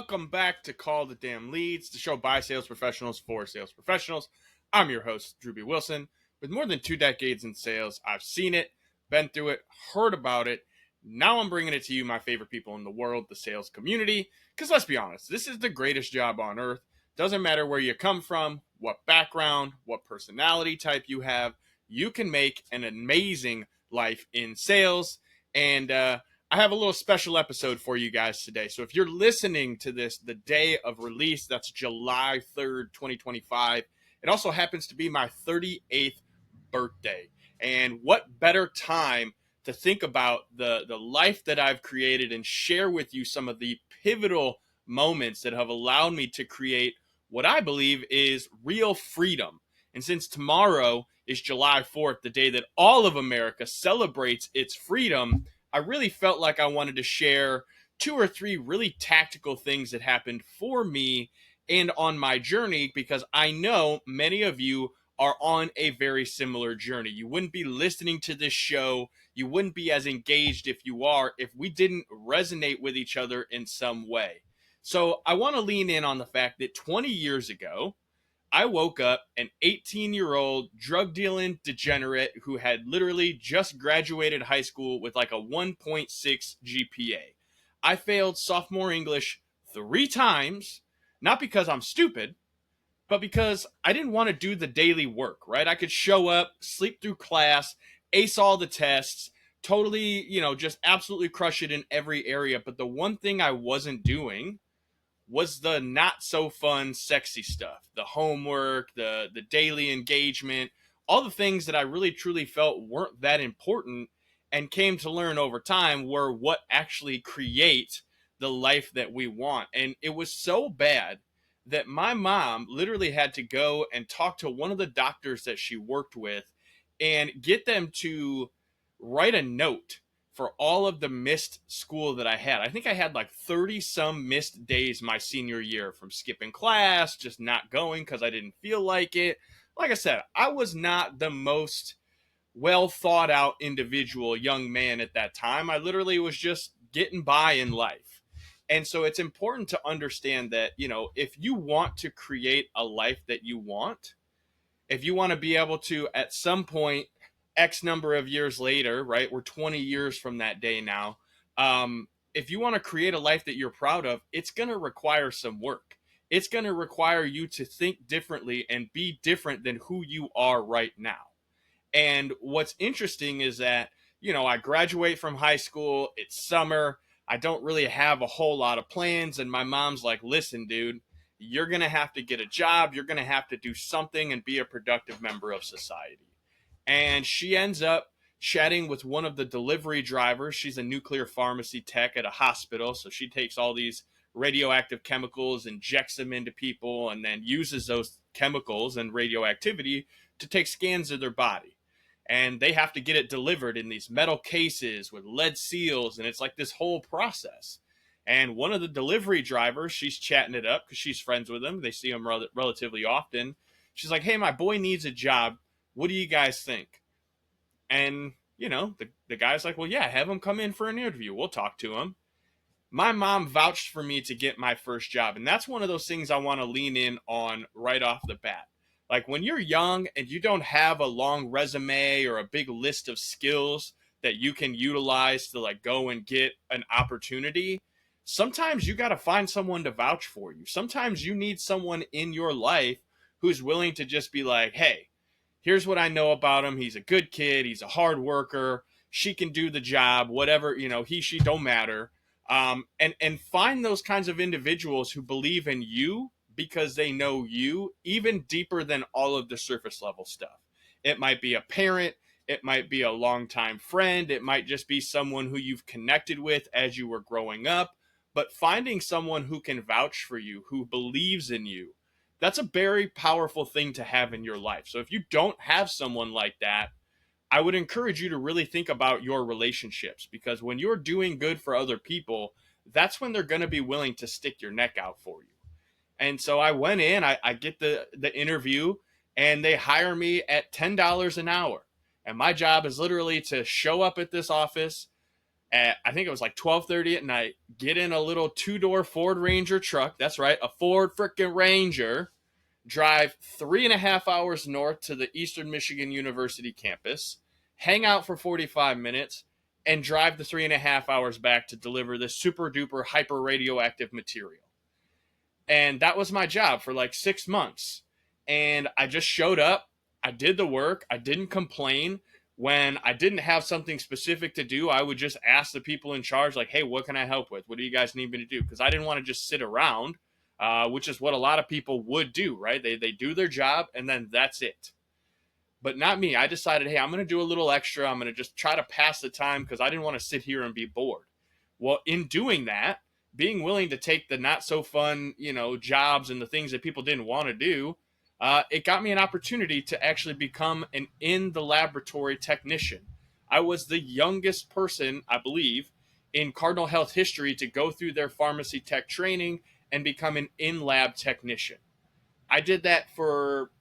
Welcome back to Call the Damn Leads, the show by sales professionals for sales professionals. I'm your host, Drewbie Wilson. With more than 2 decades in sales, I've seen it, been through it, heard about it. Now I'm bringing it to you, my favorite people in the world, the sales community. Because let's be honest, this is the greatest job on earth. Doesn't matter where you come from, what background, what personality type you have, you can make an amazing life in sales. And I have a little special episode for you guys today. So if you're listening to this the day of release, that's July 3rd, 2025. It also happens to be my 38th birthday. And what better time to think about the life that I've created and share with you some of the pivotal moments that have allowed me to create what I believe is real freedom. And since tomorrow is July 4th, the day that all of America celebrates its freedom, I really felt like I wanted to share 2 or 3 really tactical things that happened for me and on my journey, because I know many of you are on a very similar journey. You wouldn't be listening to this show. You wouldn't be as engaged if you are, if we didn't resonate with each other in some way. So I want to lean in on the fact that 20 years ago, I woke up an 18-year-old drug dealing degenerate who had literally just graduated high school with like a 1.6 GPA. I failed sophomore English 3 times, not because I'm stupid, but because I didn't want to do the daily work, right? I could show up, sleep through class, ace all the tests, totally, just absolutely crush it in every area. But the one thing I wasn't doing was the not so fun, sexy stuff, the homework, the daily engagement, all the things that I really truly felt weren't that important, and came to learn over time were what actually create the life that we want. And it was so bad that my mom literally had to go and talk to one of the doctors that she worked with and get them to write a note for all of the missed school that I had. I think I had like 30 some missed days my senior year from skipping class, just not going because I didn't feel like it. Like I said, I was not the most well thought out individual young man at that time. I literally was just getting by in life. And so it's important to understand that, if you want to create a life that you want, if you want to be able to, at some point, X number of years later, right? We're 20 years from that day now. If you want to create a life that you're proud of, it's going to require some work. It's going to require you to think differently and be different than who you are right now. And what's interesting is that, I graduate from high school. It's summer. I don't really have a whole lot of plans. And my mom's like, listen, dude, you're going to have to get a job. You're going to have to do something and be a productive member of society. And she ends up chatting with one of the delivery drivers. She's a nuclear pharmacy tech at a hospital. So she takes all these radioactive chemicals, injects them into people, and then uses those chemicals and radioactivity to take scans of their body. And they have to get it delivered in these metal cases with lead seals. And it's like this whole process. And one of the delivery drivers, she's chatting it up because she's friends with him. They see him relatively often. She's like, hey, my boy needs a job. What do you guys think? And, the guy's like, well, yeah, have him come in for an interview. We'll talk to him. My mom vouched for me to get my first job. And that's one of those things I want to lean in on right off the bat. Like when you're young and you don't have a long resume or a big list of skills that you can utilize to like go and get an opportunity, sometimes you got to find someone to vouch for you. Sometimes you need someone in your life who's willing to just be like, hey, here's what I know about him. He's a good kid. He's a hard worker. She can do the job, whatever, he, she, don't matter. And find those kinds of individuals who believe in you because they know you even deeper than all of the surface level stuff. It might be a parent. It might be a longtime friend. It might just be someone who you've connected with as you were growing up. But finding someone who can vouch for you, who believes in you, that's a very powerful thing to have in your life. So if you don't have someone like that, I would encourage you to really think about your relationships, because when you're doing good for other people, that's when they're going to be willing to stick your neck out for you. And so I went in, I get the interview, and they hire me at $10 an hour. And my job is literally to show up at this office, at, I think it was like 12:30 at night, get in a little two-door Ford Ranger truck. That's right, a Ford frickin' Ranger. Drive 3.5 hours north to the Eastern Michigan University campus, hang out for 45 minutes, and drive the 3.5 hours back to deliver this super duper hyper radioactive material. And that was my job for like 6 months. And I just showed up. I did the work. I didn't complain. When I didn't have something specific to do, I would just ask the people in charge, like, hey, what can I help with? What do you guys need me to do? Because I didn't want to just sit around, which is what a lot of people would do, right? They do their job and then that's it. But not me. I decided, hey, I'm going to do a little extra. I'm going to just try to pass the time because I didn't want to sit here and be bored. Well, in doing that, being willing to take the not so fun, jobs and the things that people didn't want to do, it got me an opportunity to actually become an in the laboratory technician. I was the youngest person, I believe, in Cardinal Health history to go through their pharmacy tech training and become an in lab technician. I did that for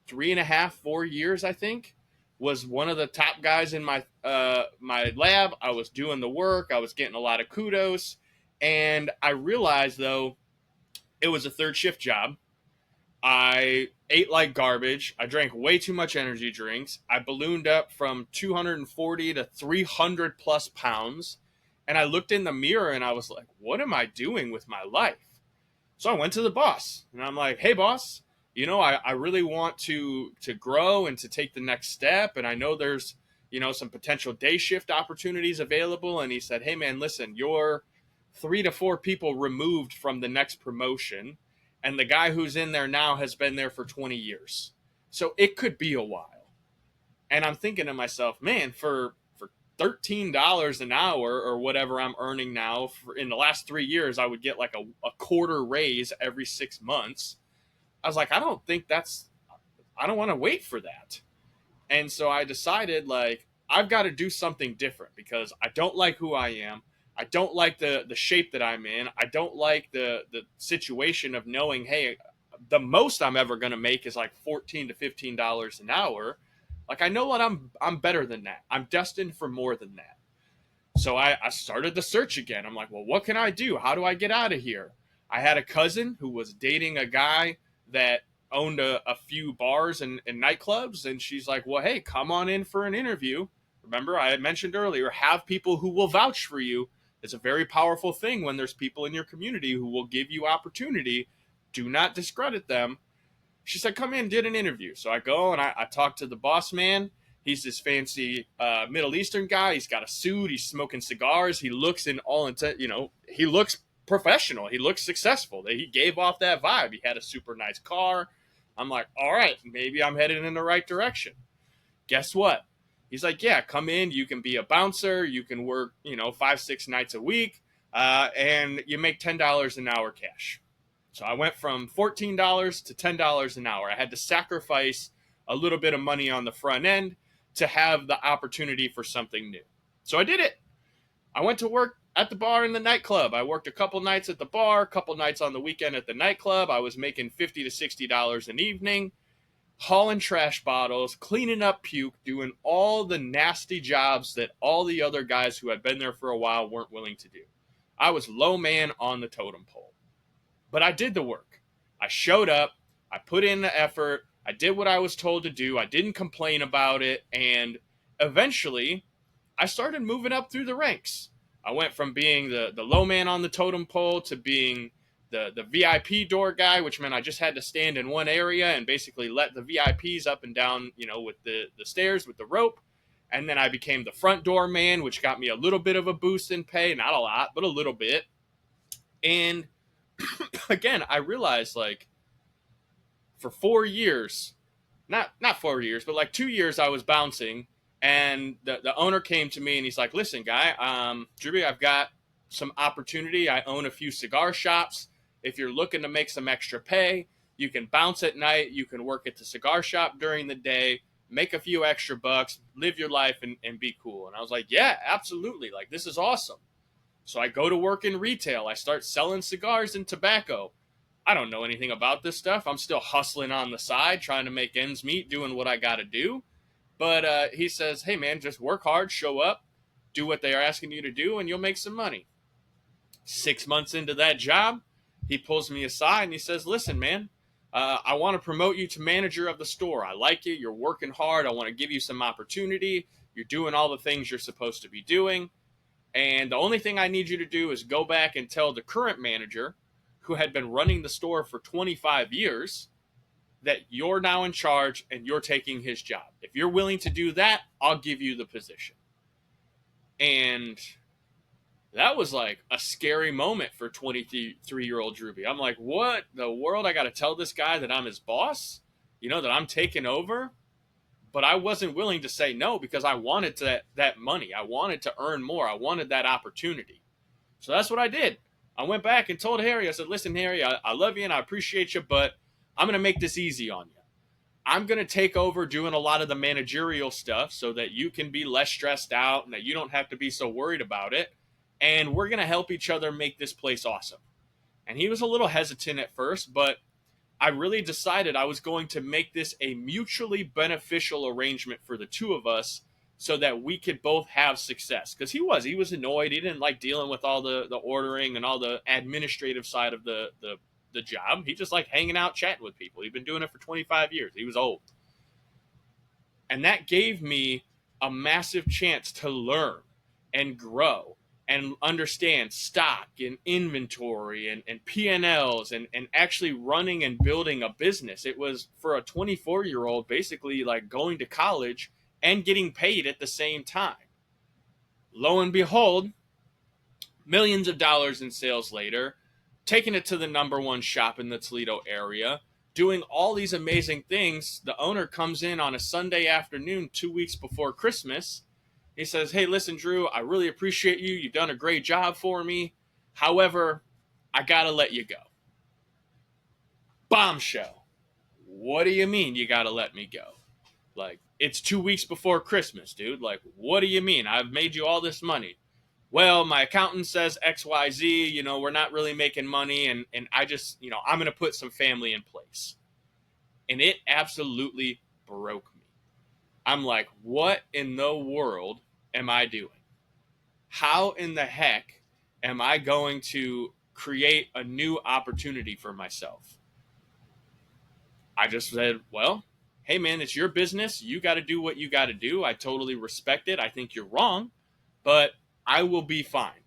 3.5, 4 years, I think. Was one of the top guys in my lab. I was doing the work. I was getting a lot of kudos. And I realized, though, it was a third shift job. I ate like garbage. I drank way too much energy drinks. I ballooned up from 240 to 300 plus pounds. And I looked in the mirror and I was like, what am I doing with my life? So I went to the boss and I'm like, hey, boss, I really want to grow and to take the next step. And I know there's, some potential day shift opportunities available. And he said, hey, man, listen, you're 3 to 4 people removed from the next promotion. And the guy who's in there now has been there for 20 years. So it could be a while. And I'm thinking to myself, man, for $13 an hour or whatever I'm earning now, in the last 3 years, I would get like a quarter raise every 6 months. I was like, I don't want to wait for that. And so I decided, like, I've got to do something different because I don't like who I am. I don't like the shape that I'm in. I don't like the situation of knowing, hey, the most I'm ever going to make is like $14 to $15 an hour. Like, I know what I'm better than that. I'm destined for more than that. So I started the search again. I'm like, well, what can I do? How do I get out of here? I had a cousin who was dating a guy that owned a few bars and nightclubs. And she's like, well, hey, come on in for an interview. Remember, I had mentioned earlier, have people who will vouch for you. It's a very powerful thing when there's people in your community who will give you opportunity. Do not discredit them. She said, come in, did an interview. So I go and I talk to the boss man. He's this fancy Middle Eastern guy. He's got a suit. He's smoking cigars. He looks he looks professional. He looks successful. He gave off that vibe. He had a super nice car. I'm like, all right, maybe I'm headed in the right direction. Guess what? He's like, yeah, come in. You can be a bouncer. You can work, 5-6 nights a week, and you make $10 an hour cash. So I went from $14 to $10 an hour. I had to sacrifice a little bit of money on the front end to have the opportunity for something new. So I did it. I went to work at the bar in the nightclub. I worked a couple nights at the bar, a couple nights on the weekend at the nightclub. I was making $50 to $60 an evening, hauling trash bottles, cleaning up puke, doing all the nasty jobs that all the other guys who had been there for a while weren't willing to do. I was low man on the totem pole. But I did the work. I showed up. I put in the effort. I did what I was told to do. I didn't complain about it. And eventually, I started moving up through the ranks. I went from being the low man on the totem pole to being the VIP door guy, which meant I just had to stand in one area and basically let the VIPs up and down, with the stairs with the rope. And then I became the front door man, which got me a little bit of a boost in pay. Not a lot, but a little bit. And again, I realized, like, for 4 years, not 4 years, but like 2 years, I was bouncing, and the owner came to me and he's like, listen, guy, Drewbie, I've got some opportunity. I own a few cigar shops. If you're looking to make some extra pay, you can bounce at night. You can work at the cigar shop during the day, make a few extra bucks, live your life, and be cool. And I was like, yeah, absolutely. Like, this is awesome. So I go to work in retail. I start selling cigars and tobacco. I don't know anything about this stuff. I'm still hustling on the side, trying to make ends meet, doing what I got to do. But he says, hey, man, just work hard, show up. do what they are asking you to do, and you'll make some money. 6 months into that job, he pulls me aside and he says, listen, man, I want to promote you to manager of the store. I like you. You're working hard. I want to give you some opportunity. You're doing all the things you're supposed to be doing. And the only thing I need you to do is go back and tell the current manager, who had been running the store for 25 years, that you're now in charge and you're taking his job. If you're willing to do that, I'll give you the position. And that was like a scary moment for 23-year-old Drewbie. I'm like, what the world? I got to tell this guy that I'm his boss, that I'm taking over. But I wasn't willing to say no because I wanted that money. I wanted to earn more. I wanted that opportunity. So that's what I did. I went back and told Harry, I said, listen, Harry, I love you and I appreciate you, but I'm going to make this easy on you. I'm going to take over doing a lot of the managerial stuff so that you can be less stressed out and that you don't have to be so worried about it. And we're going to help each other make this place awesome. And he was a little hesitant at first, but I really decided I was going to make this a mutually beneficial arrangement for the two of us so that we could both have success. Because he was annoyed. He didn't like dealing with all the ordering and all the administrative side of the job. He just liked hanging out, chatting with people. He'd been doing it for 25 years. He was old. And that gave me a massive chance to learn and grow and understand stock and inventory and P&Ls and actually running and building a business. It was, for a 24-year-old, basically like going to college and getting paid at the same time. Lo and behold, millions of dollars in sales later, taking it to the number one shop in the Toledo area, doing all these amazing things. The owner comes in on a Sunday afternoon 2 weeks before Christmas. He says, hey, listen, Drew, I really appreciate you. You've done a great job for me. However, I got to let you go. Bombshell. What do you mean you got to let me go? Like, it's 2 weeks before Christmas, dude. Like, what do you mean? I've made you all this money. Well, my accountant says XYZ, we're not really making money. And I just, I'm going to put some family in place. And it absolutely broke me. I'm like, what in the world am I doing? How in the heck am I going to create a new opportunity for myself? I just said, well, hey man, it's your business. You got to do what you got to do. I totally respect it. I think you're wrong, but I will be fine.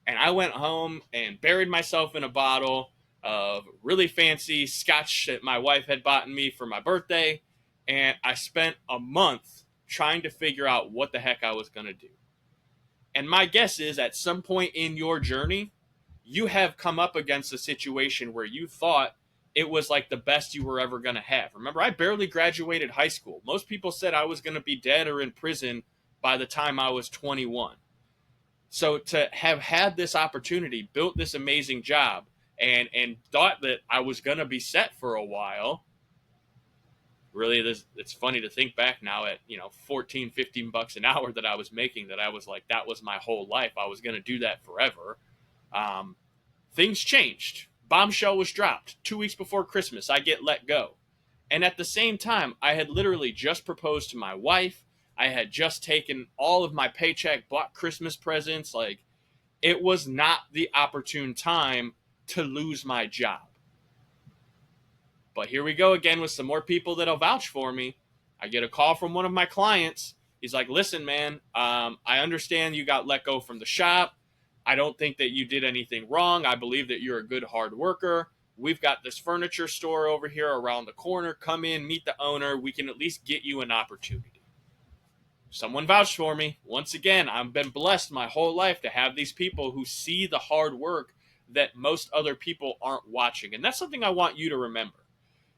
And I went home and buried myself in a bottle of really fancy scotch that my wife had bought me for my birthday. And I spent a month trying to figure out what the heck I was going to do. And my guess is at some point in your journey, you have come up against a situation where you thought it was like the best you were ever going to have. Remember, I barely graduated high school. Most people said I was going to be dead or in prison by the time I was 21. So to have had this opportunity, built this amazing job, and thought that I was going to be set for a while, really, it's funny to think back now at, 14, 15 bucks an hour that I was making, that I was like, that was my whole life. I was going to do that forever. Things changed. Bombshell was dropped 2 weeks before Christmas. I get let go. And at the same time, I had literally just proposed to my wife. I had just taken all of my paycheck, bought Christmas presents. Like, it was not the opportune time to lose my job. But here we go again with some more people that'll vouch for me. I get a call from one of my clients. He's like, listen, man, I understand you got let go from the shop. I don't think that you did anything wrong. I believe that you're a good hard worker. We've got this furniture store over here around the corner. Come in, meet the owner. We can at least get you an opportunity. Someone vouched for me. Once again, I've been blessed my whole life to have these people who see the hard work that most other people aren't watching. And that's something I want you to remember.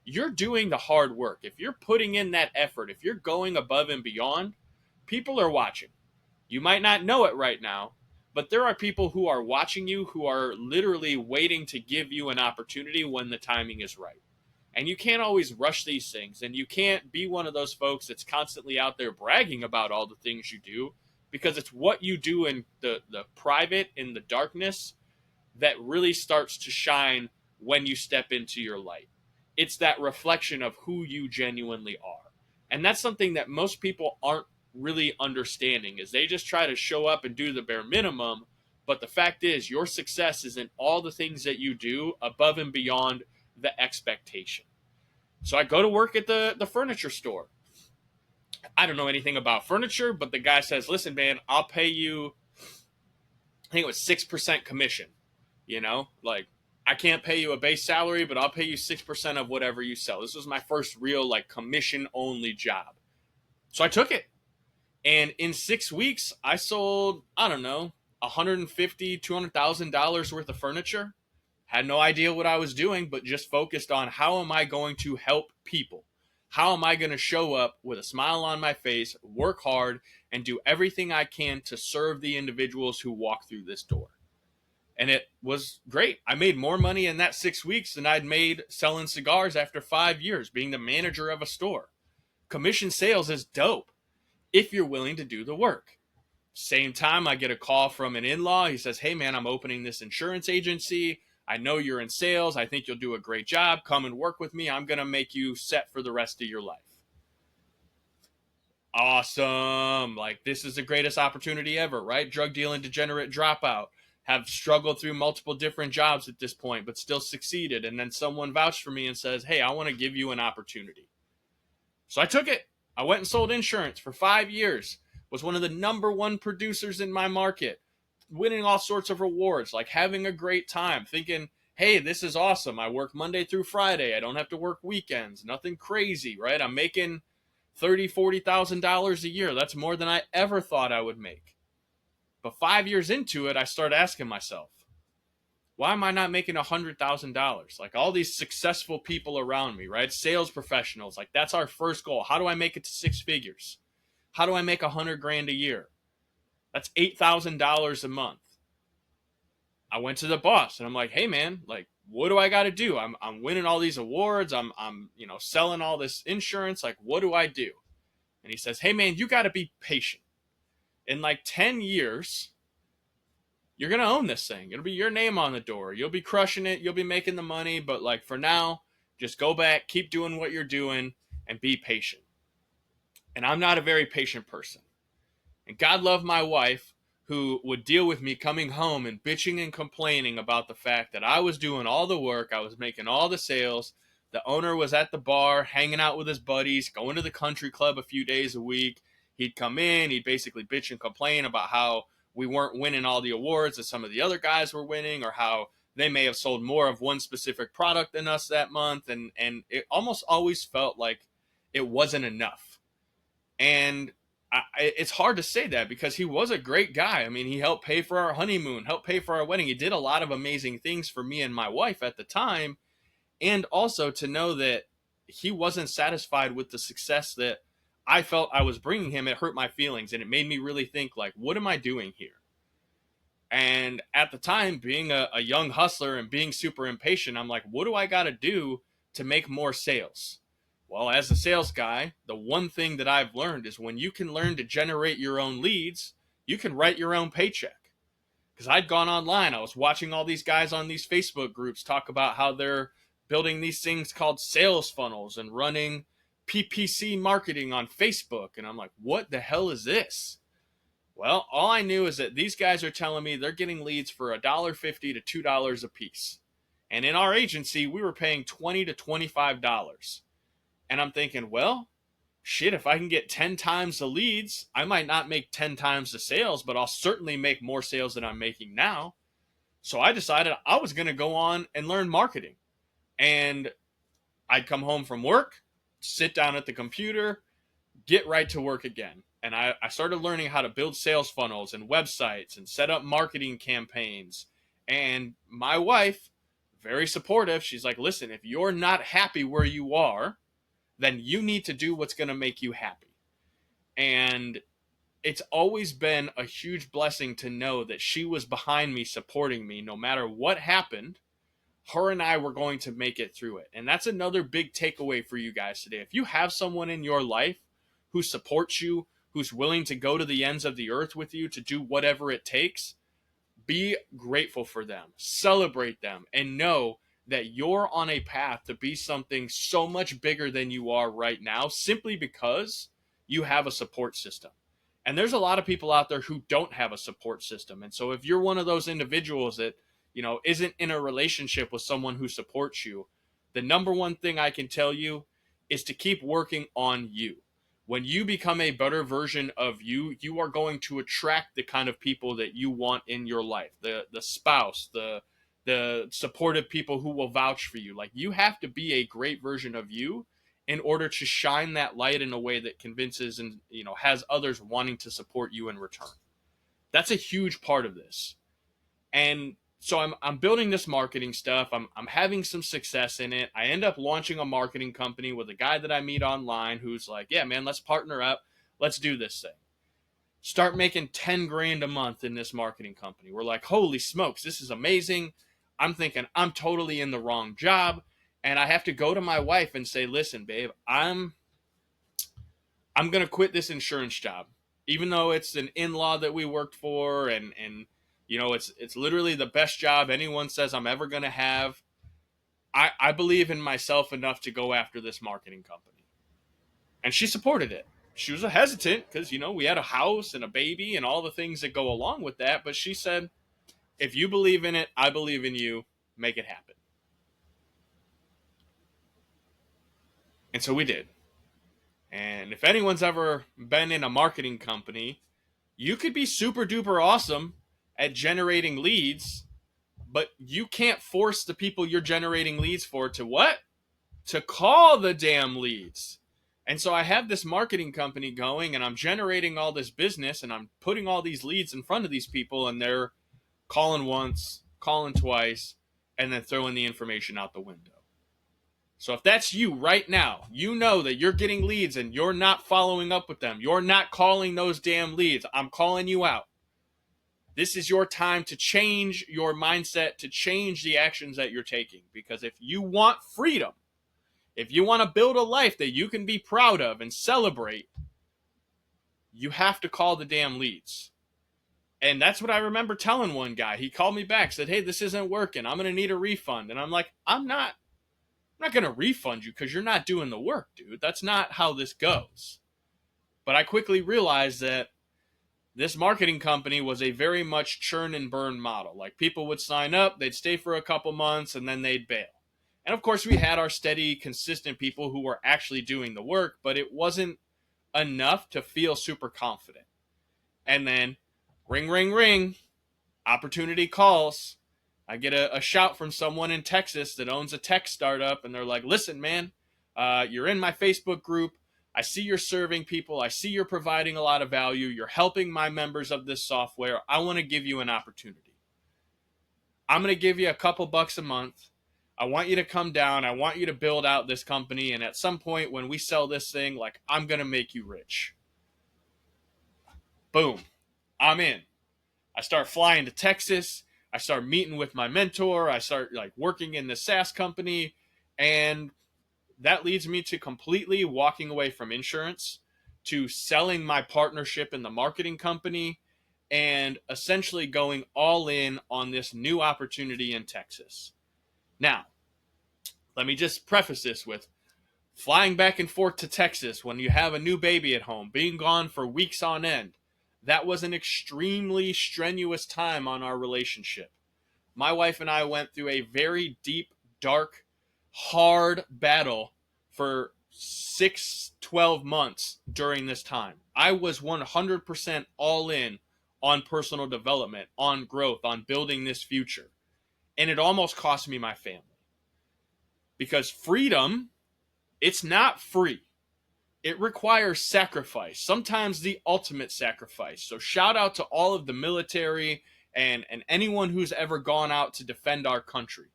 You're doing the hard work. If you're putting in that effort, if you're going above and beyond, people are watching. You might not know it right now, but there are people who are watching you, who are literally waiting to give you an opportunity when the timing is right. And you can't always rush these things, and you can't be one of those folks that's constantly out there bragging about all the things you do, because it's what you do in the private, in the darkness, that really starts to shine when you step into your light. It's that reflection of who you genuinely are. And that's something that most people aren't really understanding, is they just try to show up and do the bare minimum. But the fact is, your success is in all the things that you do above and beyond the expectation. So I go to work at the furniture store. I don't know anything about furniture, but the guy says, listen, man, I'll pay you, I think it was 6% commission. Like, I can't pay you a base salary, but I'll pay you 6% of whatever you sell. This was my first real, like, commission only job. So I took it. And in 6 weeks, I sold, I don't know, $150,000, $200,000 worth of furniture. Had no idea what I was doing, but just focused on how am I going to help people? How am I going to show up with a smile on my face, work hard, and do everything I can to serve the individuals who walk through this door? And it was great. I made more money in that 6 weeks than I'd made selling cigars after 5 years, being the manager of a store. Commission sales is dope if you're willing to do the work. Same time, I get a call from an in-law. He says, hey, man, I'm opening this insurance agency. I know you're in sales. I think you'll do a great job. Come and work with me. I'm going to make you set for the rest of your life. Awesome. Like, this is the greatest opportunity ever, right? Drug dealing degenerate dropout. Have struggled through multiple different jobs at this point, but still succeeded. And then someone vouched for me and says, hey, I want to give you an opportunity. So I took it. I went and sold insurance for 5 years. Was one of the number one producers in my market, winning all sorts of rewards, like having a great time, thinking, hey, this is awesome. I work Monday through Friday. I don't have to work weekends. Nothing crazy, right? I'm making $30,000, $40,000 a year. That's more than I ever thought I would make. But 5 years into it, I started asking myself, why am I not making $100,000? Like all these successful people around me, right? Sales professionals, like that's our first goal. How do I make it to 6 figures? How do I make $100,000 a year? That's $8,000 a month. I went to the boss and I'm like, hey man, like, what do I got to do? I'm winning all these awards. I'm selling all this insurance. Like, what do I do? And he says, hey man, you got to be patient. In like 10 years, you're going to own this thing. It'll be your name on the door. You'll be crushing it. You'll be making the money. But like for now, just go back, keep doing what you're doing and be patient. And I'm not a very patient person. And God love my wife, who would deal with me coming home and bitching and complaining about the fact that I was doing all the work, I was making all the sales, the owner was at the bar, hanging out with his buddies, going to the country club a few days a week. He'd come in, he'd basically bitch and complain about how we weren't winning all the awards that some of the other guys were winning, or how they may have sold more of one specific product than us that month. And it almost always felt like it wasn't enough. And it's hard to say that because he was a great guy. I mean, he helped pay for our honeymoon, helped pay for our wedding. He did a lot of amazing things for me and my wife at the time. And also to know that he wasn't satisfied with the success that I felt I was bringing him, it hurt my feelings. And it made me really think, like, what am I doing here? And at the time, being a young hustler and being super impatient, I'm like, what do I got to do to make more sales? Well, as a sales guy, the one thing that I've learned is when you can learn to generate your own leads, you can write your own paycheck. Because I'd gone online, I was watching all these guys on these Facebook groups talk about how they're building these things called sales funnels and running PPC marketing on Facebook. And I'm like, what the hell is this? Well, all I knew is that these guys are telling me they're getting leads for $1.50 to $2 a piece. And in our agency, we were paying $20 to $25. And I'm thinking, well, shit, if I can get 10 times the leads, I might not make 10 times the sales, but I'll certainly make more sales than I'm making now. So I decided I was going to go on and learn marketing. And I'd come home from work, sit down at the computer, get right to work again. And I started learning how to build sales funnels and websites and set up marketing campaigns. And my wife, very supportive, she's like, listen, if you're not happy where you are, then you need to do what's going to make you happy. And it's always been a huge blessing to know that she was behind me, supporting me, no matter what happened. Her and I were going to make it through it. And that's another big takeaway for you guys today. If you have someone in your life who supports you, who's willing to go to the ends of the earth with you to do whatever it takes, be grateful for them, celebrate them, and know that you're on a path to be something so much bigger than you are right now simply because you have a support system. And there's a lot of people out there who don't have a support system. And so if you're one of those individuals that, isn't in a relationship with someone who supports you, the number one thing I can tell you is to keep working on you. When you become a better version of you, you are going to attract the kind of people that you want in your life. The spouse, the supportive people who will vouch for you. Like, you have to be a great version of you in order to shine that light in a way that convinces and has others wanting to support you in return. That's a huge part of this. And so I'm building this marketing stuff. I'm having some success in it. I end up launching a marketing company with a guy that I meet online who's like, yeah, man, let's partner up. Let's do this thing. Start making 10 grand a month in this marketing company. We're like, holy smokes, this is amazing. I'm thinking I'm totally in the wrong job. And I have to go to my wife and say, listen, babe, I'm going to quit this insurance job, even though it's an in-law that we worked for. And it's literally the best job anyone says I'm ever going to have. I believe in myself enough to go after this marketing company. And she supported it. She was hesitant because, we had a house and a baby and all the things that go along with that. But she said, if you believe in it, I believe in you. Make it happen. And so we did. And if anyone's ever been in a marketing company, you could be super duper awesome at generating leads, but you can't force the people you're generating leads for to what? To call the damn leads. And so I have this marketing company going, and I'm generating all this business, and I'm putting all these leads in front of these people, and they're calling once, calling twice, and then throwing the information out the window. So if that's you right now, you know that you're getting leads and you're not following up with them. You're not calling those damn leads. I'm calling you out. This is your time to change your mindset, to change the actions that you're taking. Because if you want freedom, if you want to build a life that you can be proud of and celebrate, you have to call the damn leads. And that's what I remember telling one guy. He called me back, said, hey, this isn't working. I'm going to need a refund. And I'm like, I'm not going to refund you because you're not doing the work, dude. That's not how this goes. But I quickly realized that this marketing company was a very much churn and burn model. Like, people would sign up, they'd stay for a couple months, and then they'd bail. And of course, we had our steady, consistent people who were actually doing the work, but it wasn't enough to feel super confident. And then, ring, ring, ring, opportunity calls. I get a shout from someone in Texas that owns a tech startup, and they're like, listen, man, you're in my Facebook group. I see you're serving people. I see you're providing a lot of value. You're helping my members of this software. I want to give you an opportunity. I'm going to give you a couple bucks a month. I want you to come down. I want you to build out this company. And at some point when we sell this thing, like, I'm going to make you rich. Boom. I'm in. I start flying to Texas. I start meeting with my mentor. I start working in the SaaS company. And that leads me to completely walking away from insurance, to selling my partnership in the marketing company, and essentially going all in on this new opportunity in Texas. Now, let me just preface this with flying back and forth to Texas when you have a new baby at home, being gone for weeks on end. That was an extremely strenuous time on our relationship. My wife and I went through a very deep, dark, hard battle for 12 months during this time. I was 100% all in on personal development, on growth, on building this future. And it almost cost me my family. Because freedom, it's not free. It requires sacrifice, sometimes the ultimate sacrifice. So shout out to all of the military and anyone who's ever gone out to defend our country.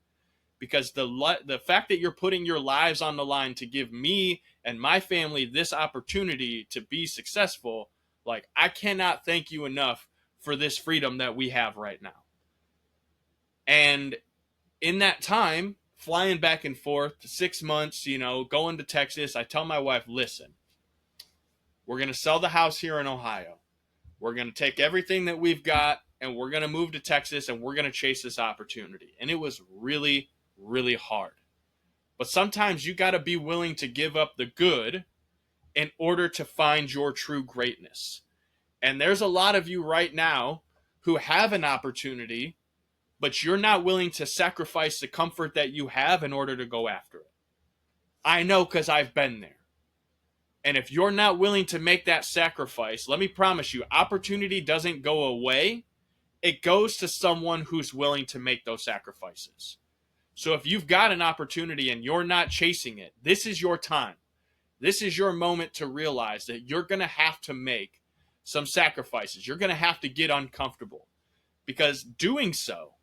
Because the fact that you're putting your lives on the line to give me and my family this opportunity to be successful, I cannot thank you enough for this freedom that we have right now. And in that time, flying back and forth, 6 months, going to Texas, I tell my wife, listen, we're going to sell the house here in Ohio. We're going to take everything that we've got and we're going to move to Texas and we're going to chase this opportunity. And it was really, really hard. But sometimes you got to be willing to give up the good in order to find your true greatness. And there's a lot of you right now who have an opportunity, but you're not willing to sacrifice the comfort that you have in order to go after it. I know, because I've been there. And if you're not willing to make that sacrifice, let me promise you, opportunity doesn't go away. It goes to someone who's willing to make those sacrifices. So if you've got an opportunity and you're not chasing it, this is your time. This is your moment to realize that you're going to have to make some sacrifices. You're going to have to get uncomfortable, because doing so,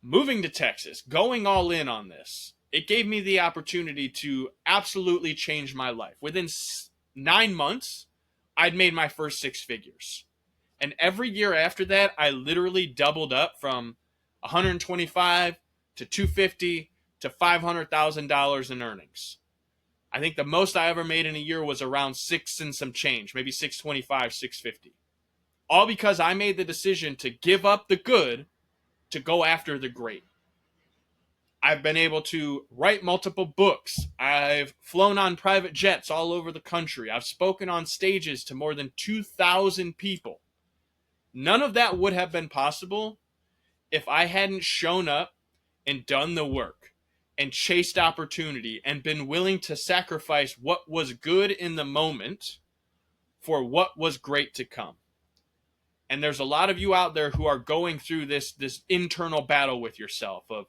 moving to Texas, going all in on this, it gave me the opportunity to absolutely change my life. Within 9 months, I'd made my first 6 figures. And every year after that, I literally doubled up from 125 to 250 to $500,000 in earnings. I think the most I ever made in a year was around 6 and some change, maybe 625, 650. All because I made the decision to give up the good to go after the great. I've been able to write multiple books. I've flown on private jets all over the country. I've spoken on stages to more than 2,000 people. None of that would have been possible if I hadn't shown up and done the work and chased opportunity and been willing to sacrifice what was good in the moment for what was great to come. And there's a lot of you out there who are going through this internal battle with yourself of,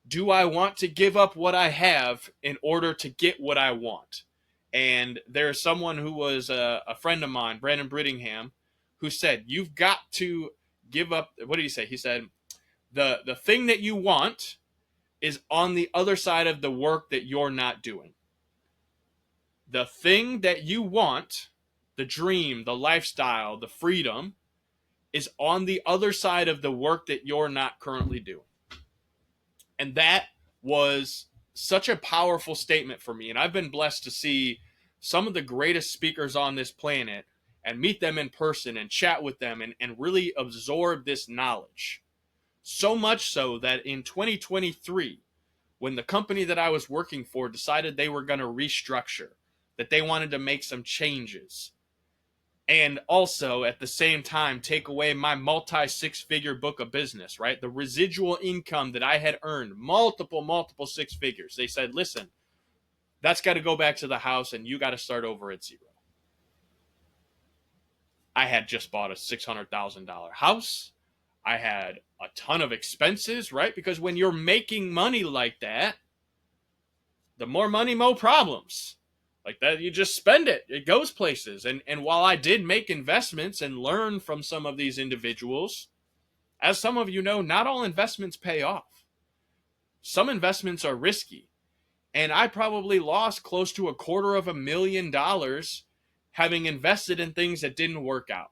do I want to give up what I have in order to get what I want? And there's someone who was a friend of mine, Brandon Brittingham, who said, you've got to give up. What did he say? He said, the thing that you want is on the other side of the work that you're not doing. The thing that you want, the dream, the lifestyle, the freedom, is on the other side of the work that you're not currently doing. And that was such a powerful statement for me. And I've been blessed to see some of the greatest speakers on this planet and meet them in person and chat with them and really absorb this knowledge. So much so that in 2023, when the company that I was working for decided they were going to restructure, that they wanted to make some changes, and also at the same time take away my multi-6-figure book of business, right? The residual income that I had earned, multiple 6 figures. They said, listen, that's got to go back to the house and you got to start over at zero. I had just bought a $600,000 house. I had a ton of expenses, right? Because when you're making money like that, the more money, more problems. Like that, you just spend it. It goes places. And while I did make investments and learn from some of these individuals, as some of you know, not all investments pay off. Some investments are risky. And I probably lost close to $250,000 having invested in things that didn't work out.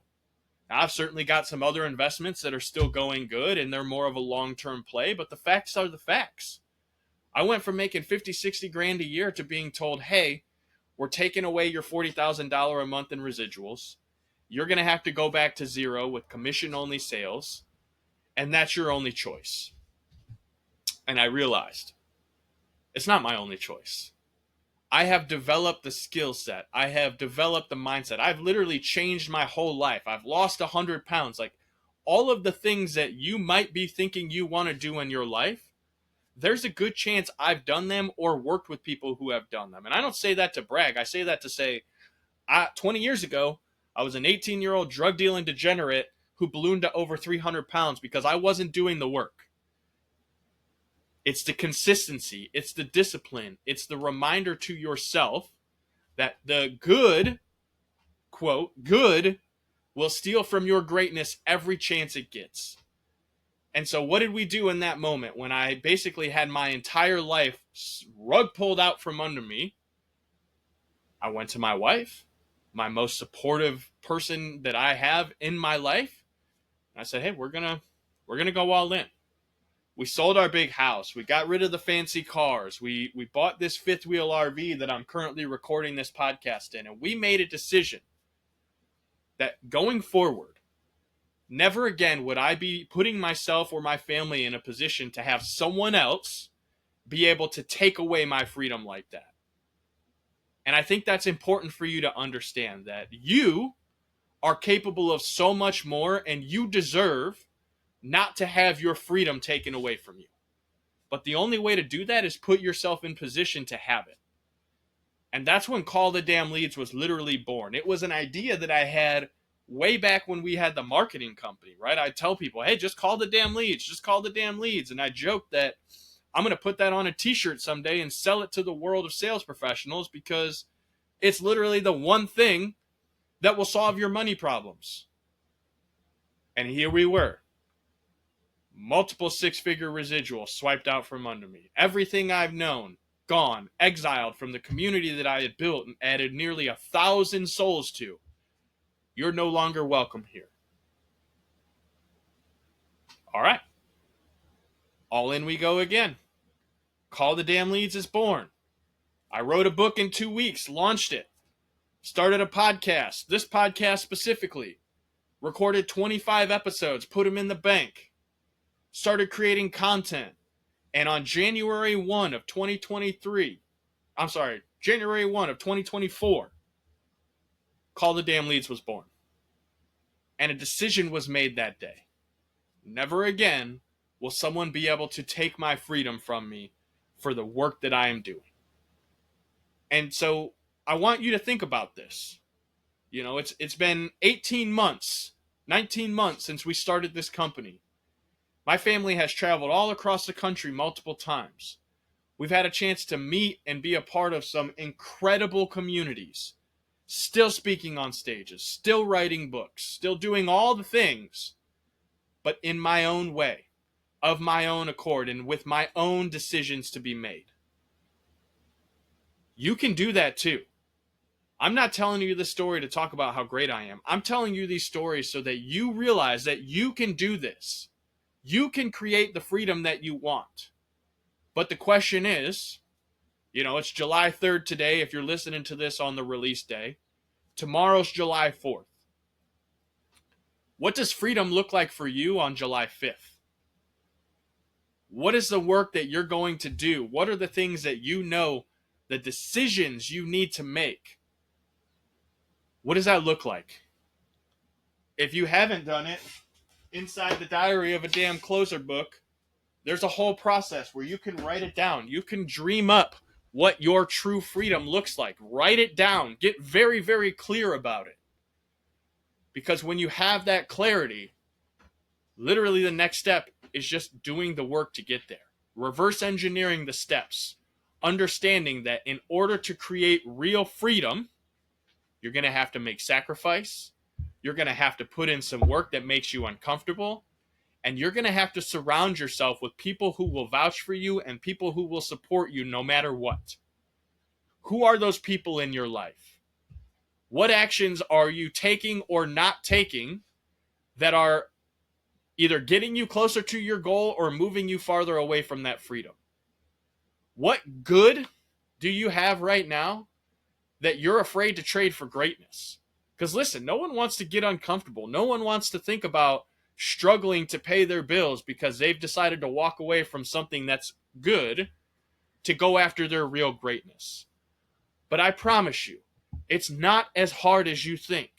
Now, I've certainly got some other investments that are still going good and they're more of a long-term play, but the facts are the facts. I went from making 50, 60 grand a year to being told, hey, we're taking away your $40,000 a month in residuals. You're going to have to go back to zero with commission-only sales, and that's your only choice. And I realized it's not my only choice. I have developed the skill set. I have developed the mindset. I've literally changed my whole life. I've lost 100 pounds. Like all of the things that you might be thinking you want to do in your life, there's a good chance I've done them or worked with people who have done them. And I don't say that to brag. I say that to say, 20 years ago, I was an 18-year-old drug dealing degenerate who ballooned to over 300 pounds because I wasn't doing the work. It's the consistency. It's the discipline. It's the reminder to yourself that the good, quote, good will steal from your greatness every chance it gets. And so what did we do in that moment when I basically had my entire life rug pulled out from under me? I went to my wife, my most supportive person that I have in my life. And I said, hey, we're gonna go all in. We sold our big house. We got rid of the fancy cars. We bought this 5th wheel RV that I'm currently recording this podcast in. And we made a decision that going forward, never again would I be putting myself or my family in a position to have someone else be able to take away my freedom like that. And I think that's important for you to understand, that you are capable of so much more, and you deserve not to have your freedom taken away from you. But the only way to do that is put yourself in position to have it. And that's when Call the Damn Leads was literally born. It was an idea that I had way back when we had the marketing company, right? I'd tell people, hey, just call the damn leads, just call the damn leads. And I joked that I'm going to put that on a t-shirt someday and sell it to the world of sales professionals, because it's literally the one thing that will solve your money problems. And here we were. Multiple six-figure residuals swiped out from under me. Everything I've known, gone, exiled from the community that I had built and added nearly 1,000 souls to. You're no longer welcome here. All right. All in we go again. Call the Damn Leads is born. I wrote a book in 2 weeks, launched it, started a podcast, this podcast specifically, recorded 25 episodes, put them in the bank, started creating content. And on January 1 of 2024, Call the Damn Leads was born. And a decision was made that day. Never again will someone be able to take my freedom from me for the work that I am doing. And so I want you to think about this. You know, it's been 18 months, 19 months since we started this company. My family has traveled all across the country multiple times. We've had a chance to meet and be a part of some incredible communities. Still speaking on stages, still writing books, still doing all the things, but in my own way, of my own accord, and with my own decisions to be made. You can do that too. I'm not telling you this story to talk about how great I am. I'm telling you these stories so that you realize that you can do this. You can create the freedom that you want. But the question is, you know, it's July 3rd today if you're listening to this on the release day. Tomorrow's July 4th. What does freedom look like for you on July 5th? What is the work that you're going to do? What are the things that you know, the decisions you need to make? What does that look like? If you haven't done it, inside the diary of a damn closer book, there's a whole process where you can write it down. You can dream up what your true freedom looks like. Write it down. Get very, very clear about it. Because when you have that clarity, literally the next step is just doing the work to get there. Reverse engineering the steps. Understanding that in order to create real freedom, you're going to have to make sacrifice. You're going to have to put in some work that makes you uncomfortable. And you're going to have to surround yourself with people who will vouch for you and people who will support you no matter what. Who are those people in your life? What actions are you taking or not taking that are either getting you closer to your goal or moving you farther away from that freedom? What good do you have right now that you're afraid to trade for greatness? Because listen, no one wants to get uncomfortable. No one wants to think about struggling to pay their bills because they've decided to walk away from something that's good to go after their real greatness. But I promise you, it's not as hard as you think.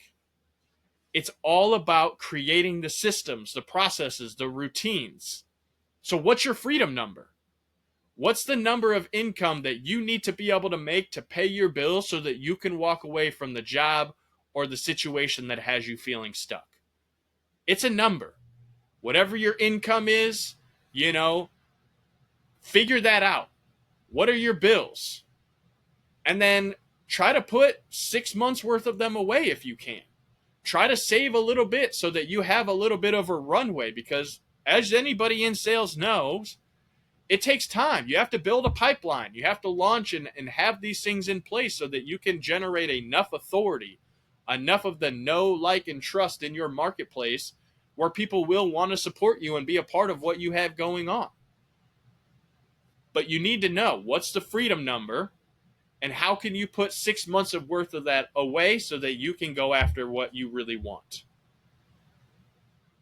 It's all about creating the systems, the processes, the routines. So what's your freedom number? What's the number of income that you need to be able to make to pay your bills so that you can walk away from the job or the situation that has you feeling stuck? It's a number. Whatever your income is, you know, figure that out. What are your bills? And then try to put 6 months worth of them away if you can. Try to save a little bit so that you have a little bit of a runway, because as anybody in sales knows, it takes time. You have to build a pipeline. You have to launch and have these things in place so that you can generate enough authority, enough of the know, like, and trust in your marketplace where people will want to support you and be a part of what you have going on. But you need to know what's the freedom number and how can you put 6 months of worth of that away so that you can go after what you really want.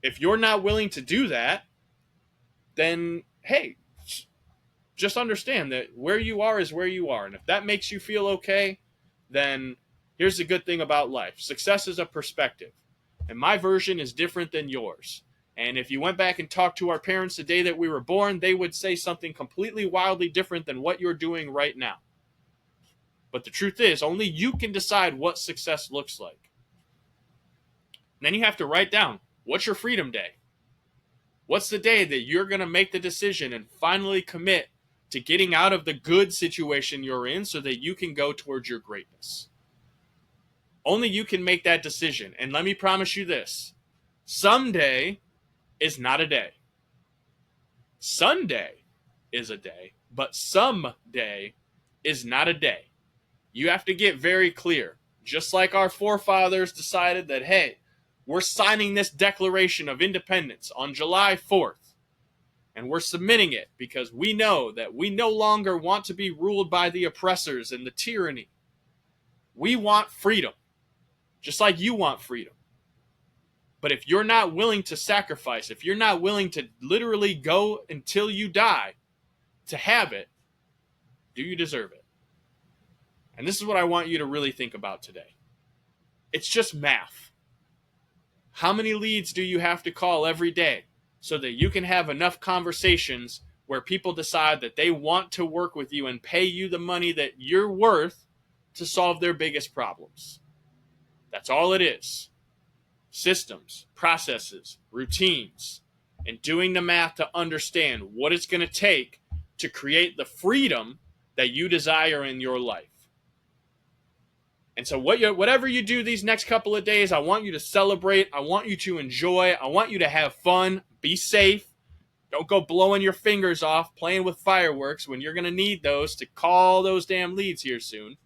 If you're not willing to do that, then, hey, just understand that where you are is where you are. And if that makes you feel okay, then here's the good thing about life. Success is a perspective. And my version is different than yours. And if you went back and talked to our parents the day that we were born, they would say something completely wildly different than what you're doing right now. But the truth is, only you can decide what success looks like. And then you have to write down, what's your freedom day? What's the day that you're going to make the decision and finally commit to getting out of the good situation you're in so that you can go towards your greatness? Only you can make that decision. And let me promise you this. Someday is not a day. Sunday is a day, but someday is not a day. You have to get very clear. Just like our forefathers decided that, hey, we're signing this Declaration of Independence on July 4th. And we're submitting it because we know that we no longer want to be ruled by the oppressors and the tyranny. We want freedom, just like you want freedom. But if you're not willing to sacrifice, if you're not willing to literally go until you die to have it, do you deserve it? And this is what I want you to really think about today. It's just math. How many leads do you have to call every day so that you can have enough conversations where people decide that they want to work with you and pay you the money that you're worth to solve their biggest problems? That's all it is. Systems, processes, routines, and doing the math to understand what it's going to take to create the freedom that you desire in your life. And so whatever you do these next couple of days, I want you to celebrate. I want you to enjoy. I want you to have fun. Be safe. Don't go blowing your fingers off playing with fireworks when you're going to need those to call those damn leads here soon.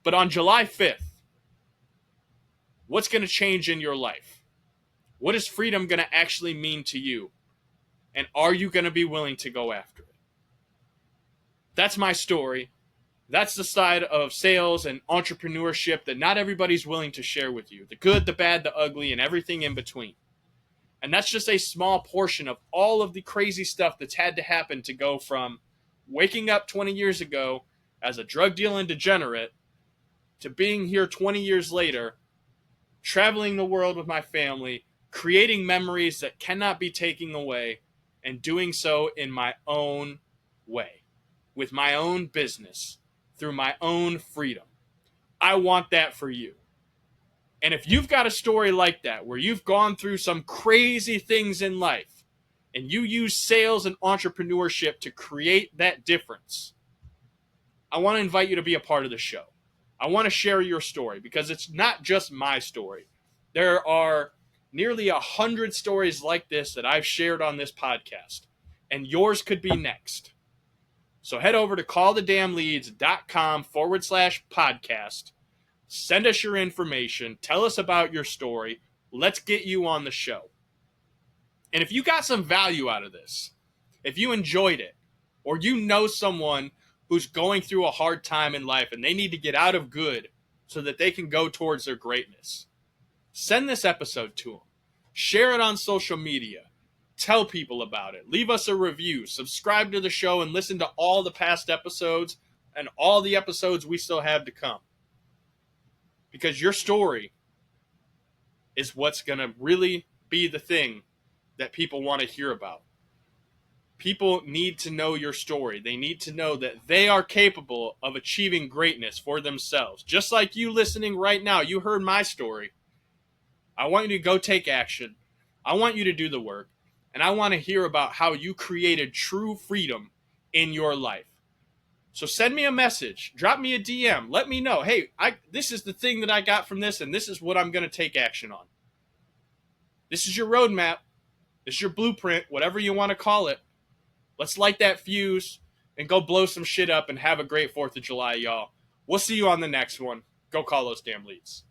But on July 5th, what's going to change in your life? What is freedom going to actually mean to you? And are you going to be willing to go after it? That's my story. That's the side of sales and entrepreneurship that not everybody's willing to share with you. The good, the bad, the ugly, and everything in between. And that's just a small portion of all of the crazy stuff that's had to happen to go from waking up 20 years ago as a drug dealing degenerate to being here 20 years later, traveling the world with my family, creating memories that cannot be taken away, and doing so in my own way, with my own business, through my own freedom. I want that for you. And if you've got a story like that, where you've gone through some crazy things in life, and you use sales and entrepreneurship to create that difference, I want to invite you to be a part of the show. I want to share your story, because it's not just my story. There are nearly 100 stories like this that I've shared on this podcast, and yours could be next. So head over to callthedamnleads.com/podcast. Send us your information. Tell us about your story. Let's get you on the show. And if you got some value out of this, if you enjoyed it, or you know someone who's going through a hard time in life and they need to get out of good so that they can go towards their greatness, send this episode to them. Share it on social media. Tell people about it. Leave us a review. Subscribe to the show and listen to all the past episodes and all the episodes we still have to come. Because your story is what's going to really be the thing that people want to hear about. People need to know your story. They need to know that they are capable of achieving greatness for themselves. Just like you listening right now, you heard my story. I want you to go take action. I want you to do the work. And I want to hear about how you created true freedom in your life. So send me a message. Drop me a DM. Let me know, hey, this is the thing that I got from this, and this is what I'm going to take action on. This is your roadmap. This is your blueprint, whatever you want to call it. Let's light that fuse and go blow some shit up and have a great 4th of July, y'all. We'll see you on the next one. Go call those damn leads.